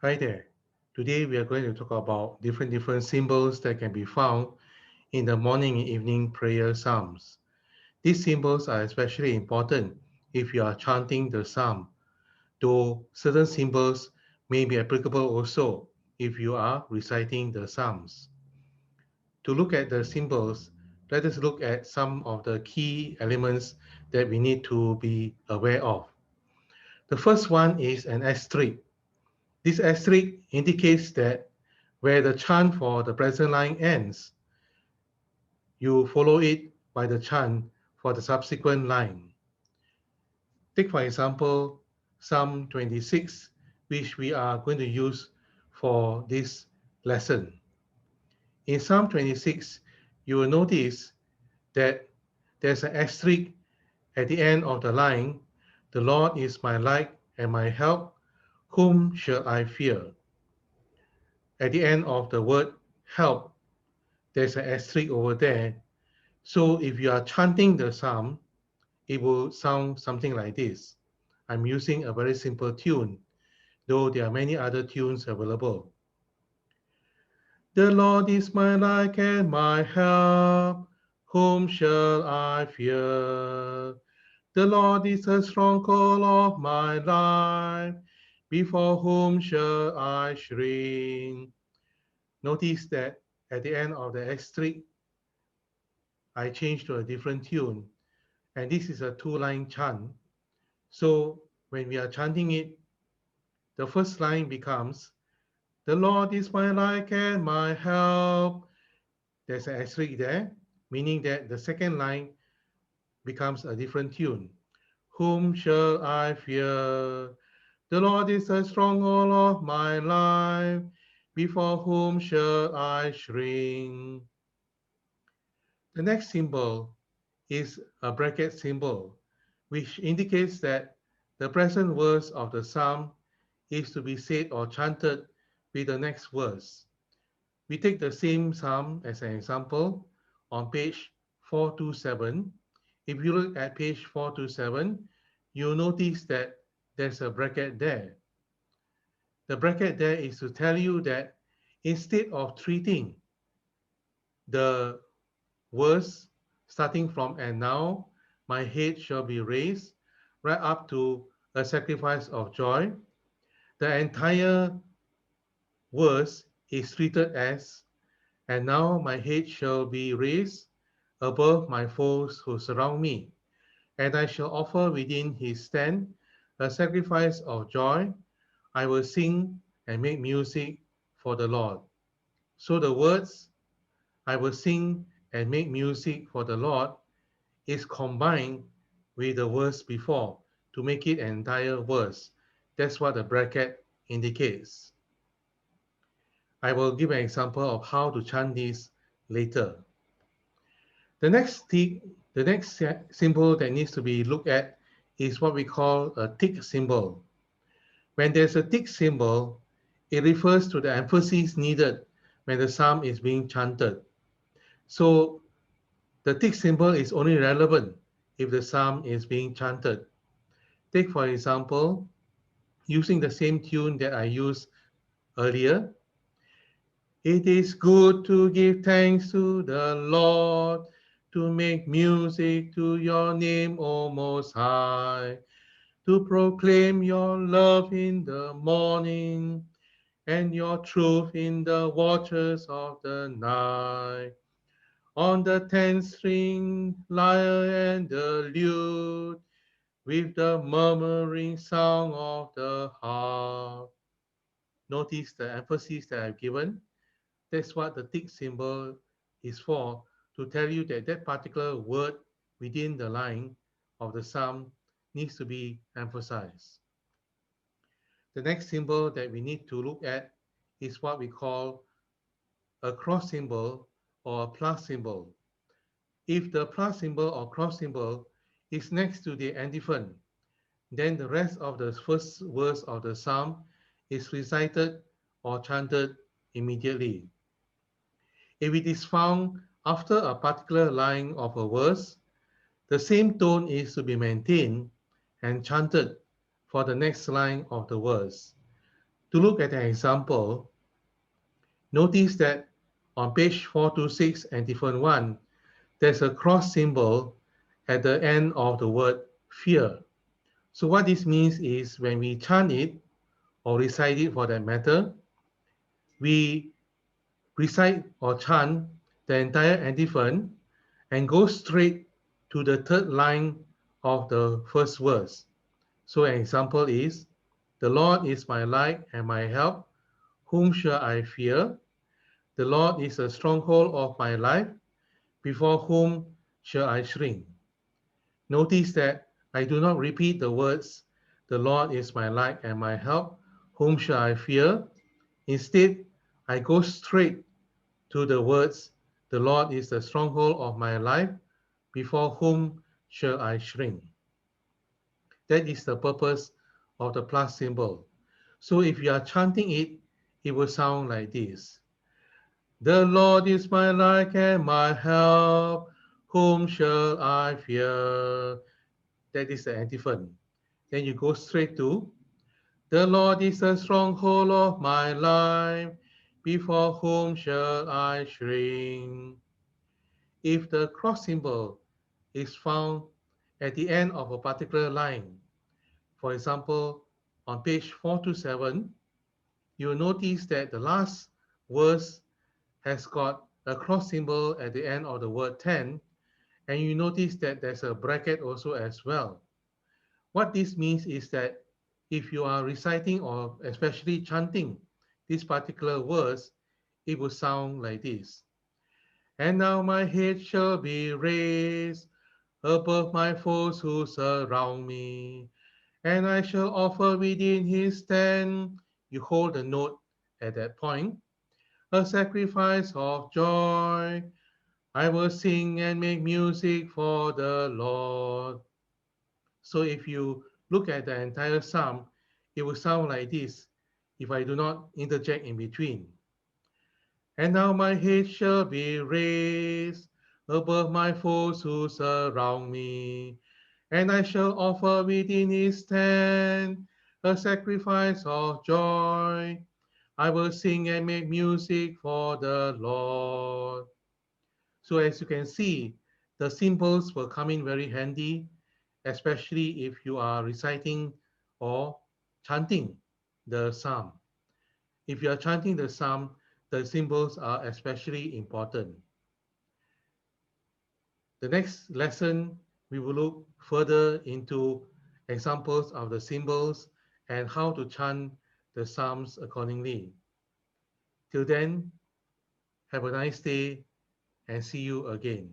Hi there. Today we are going to talk about different symbols that can be found in the morning and evening prayer psalms. These symbols are especially important if you are chanting the psalm, though certain symbols may be applicable also if you are reciting the psalms. To look at the symbols, let us look at some of the key elements that we need to be aware of. The first one is an asterisk. This asterisk indicates that where the chant for the present line ends, you follow it by the chant for the subsequent line. Take, for example, Psalm 26, which we are going to use for this lesson. In Psalm 26, you will notice that there's an asterisk at the end of the line. The Lord is my light and my help. Whom shall I fear? At the end of the word help, there's an asterisk over there. So if you are chanting the psalm, it will sound something like this. I'm using a very simple tune, though there are many other tunes available. The Lord is my light and my help. Whom shall I fear? The Lord is a stronghold of my life. Before whom shall I shrink? Notice that at the end of the asterisk, I changed to a different tune. And this is a two-line chant. So when we are chanting it, the first line becomes, the Lord is my light and my help. There's an asterisk there, meaning that the second line becomes a different tune. Whom shall I fear? The Lord is the stronghold of my life. Before whom shall I shrink? The next symbol is a bracket symbol, which indicates that the present verse of the psalm is to be said or chanted with the next verse. We take the same psalm as an example on page 427. If you look at page 427, you'll notice that there's a bracket there. The bracket there is to tell you that instead of treating the verse starting from and now my head shall be raised right up to a sacrifice of joy, the entire verse is treated as, and now my head shall be raised above my foes who surround me, and I shall offer within his tent a sacrifice of joy. I will sing and make music for the Lord. So the words, I will sing and make music for the Lord, is combined with the verse before to make it an entire verse. That's what the bracket indicates. I will give an example of how to chant this later. The next symbol that needs to be looked at is what we call a tick symbol. When there's a tick symbol, it refers to the emphasis needed when the psalm is being chanted. So the tick symbol is only relevant if the psalm is being chanted. Take, for example, using the same tune that I used earlier. It is good to give thanks to the Lord, to make music to your name, O Most High, to proclaim your love in the morning and your truth in the watches of the night. On the 10-string lyre and the lute, with the murmuring sound of the harp. Notice the emphasis that I've given. That's what the tick symbol is for, to tell you that that particular word within the line of the psalm needs to be emphasized. The next symbol that we need to look at is what we call a cross symbol or a plus symbol. If the plus symbol or cross symbol is next to the antiphon, then the rest of the first verse of the psalm is recited or chanted immediately. If it is found after a particular line of a verse, the same tone is to be maintained and chanted for the next line of the verse. To look at an example, notice that on page 426 and different 1, there's a cross symbol at the end of the word fear. So what this means is when we chant it, or recite it for that matter, we recite or chant the entire antiphon and go straight to the third line of the first verse. So an example is, the Lord is my light and my help, whom shall I fear? The Lord is a stronghold of my life, before whom shall I shrink? Notice that I do not repeat the words, the Lord is my light and my help, whom shall I fear? Instead, I go straight to the words, the Lord is the stronghold of my life, before whom shall I shrink? That is the purpose of the plus symbol. So if you are chanting it, it will sound like this. The Lord is my light and my help, whom shall I fear? That is the antiphon. Then you go straight to, the Lord is the stronghold of my life, before whom shall I shrink? If the cross symbol is found at the end of a particular line, for example, on page 427, you'll notice that the last verse has got a cross symbol at the end of the word 10, and you notice that there's a bracket also as well. What this means is that if you are reciting or especially chanting this particular verse, it will sound like this. And now my head shall be raised above my foes who surround me, and I shall offer within his tent. You hold the note at that point, a sacrifice of joy. I will sing and make music for the Lord. So if you look at the entire psalm, it will sound like this if I do not interject in between. And now my head shall be raised above my foes who surround me, and I shall offer within his tent a sacrifice of joy. I will sing and make music for the Lord. So as you can see, the symbols will come in very handy, especially if you are reciting or chanting the psalm. If you are chanting the psalm, the symbols are especially important. The next lesson, we will look further into examples of the symbols and how to chant the psalms accordingly. Till then, have a nice day and see you again.